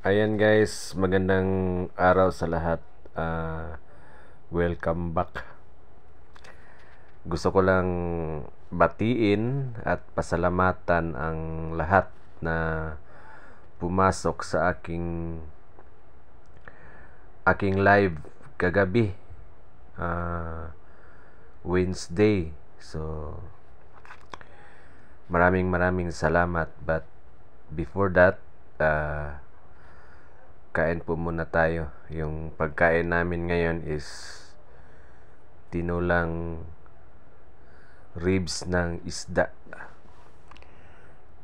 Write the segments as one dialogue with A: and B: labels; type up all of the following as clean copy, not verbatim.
A: Ayan guys, magandang araw sa lahat. Welcome back. Gusto ko lang batiin at pasalamatan ang lahat na pumasok sa aking live kagabi, Wednesday. So maraming salamat. But before that, kain po muna tayo. Yung pagkain namin ngayon is tinulang ribs ng isda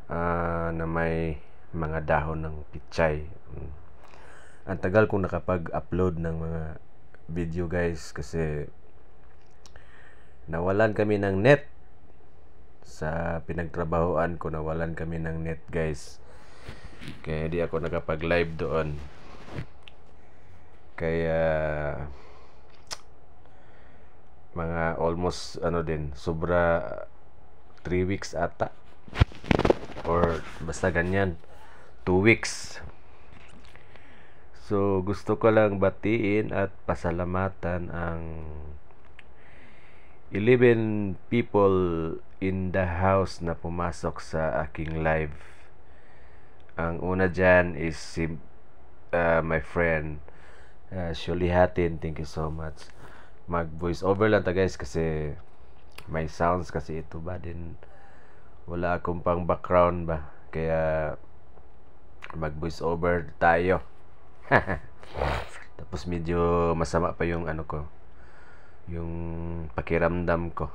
A: na may mga dahon ng pichay. Ang tagal kong nakapag-upload ng mga video guys kasi nawalan kami ng net sa pinagtrabahoan ko. Nawalan kami ng net guys, kaya di ako nakapag-live doon. Kaya mga almost sobra 3 weeks ata, or basta ganyan, 2 weeks. So gusto ko lang batiin at pasalamatan ang 11 people in the house na pumasok sa aking live. Ang una dyan is si my friend Shulihatin. Thank you so much. Mag voice over lang ta guys kasi may sounds kasi ito ba din, wala akong pang background ba, kaya mag voice over tayo. Tapos medyo masama pa yung yung pakiramdam ko.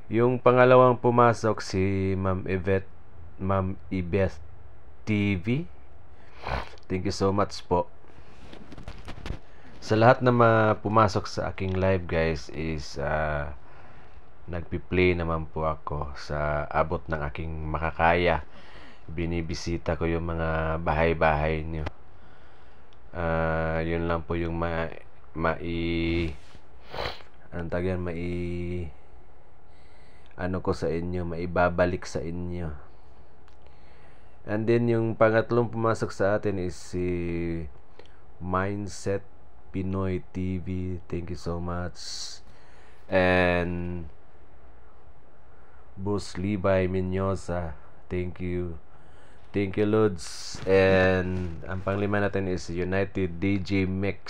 A: Yung pangalawang pumasok si Ma'am Yvette TV. Thank you so much po. Sa lahat na pumasok sa aking live guys is nagpi-play naman po ako sa abot ng aking makakaya. Binibisita ko yung mga bahay-bahay nyo. Yun lang po yung ko sa inyo, maibabalik sa inyo. And then yung pangatlong pumasok sa atin is si Mindset Pinoy TV. Thank you so much. And Boss Libay Menyosa, thank you Lods. And ang panglima natin is United DJ Mix.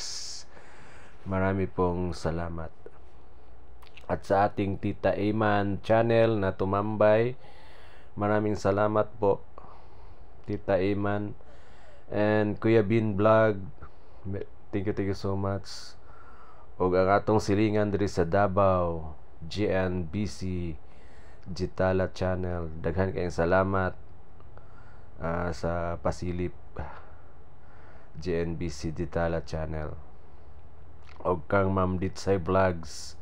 A: Marami pong salamat. At sa ating Tita Iman channel na tumambay, maraming salamat po Tita Iman. And Kuya Bin Vlog, thank you so much. O ang atong silingan diri sa Davao, GNBC Gitala channel, daghan kayong salamat sa pasilip GNBC Gitala channel. O kang Ma'am Ditsay Vlogs,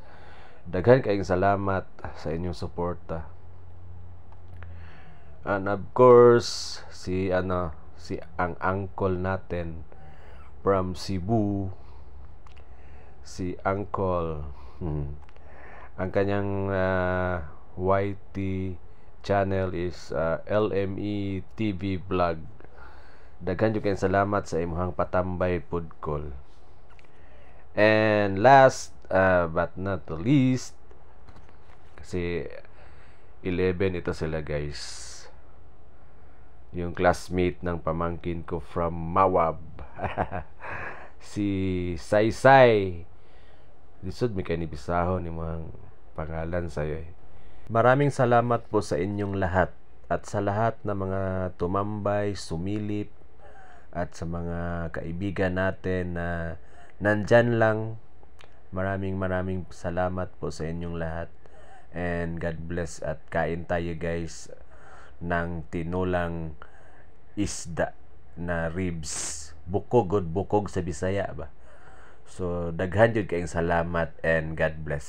A: daghan kayong salamat sa inyong suporta. And of course si ang uncle natin from Cebu, si Uncle, ang kanyang YT channel is LME TV Vlog. Daghan jud kayong salamat sa imong patambay pudkol. And last but not the least, kasi 11 ito sila guys, yung classmate ng pamangkin ko from Mawab. Si Saysay. Lisod mi kay ni bisahon ni mga pangalan sayo. Maraming salamat po sa inyong lahat, at sa lahat na mga tumambay, sumilip, at sa mga kaibigan natin na nandyan lang. Maraming salamat po sa inyong lahat. And God bless, at kain tayo guys ng tinulang isda na ribs. Bukog sa Bisaya ba. So daghan jud kayong salamat and God bless.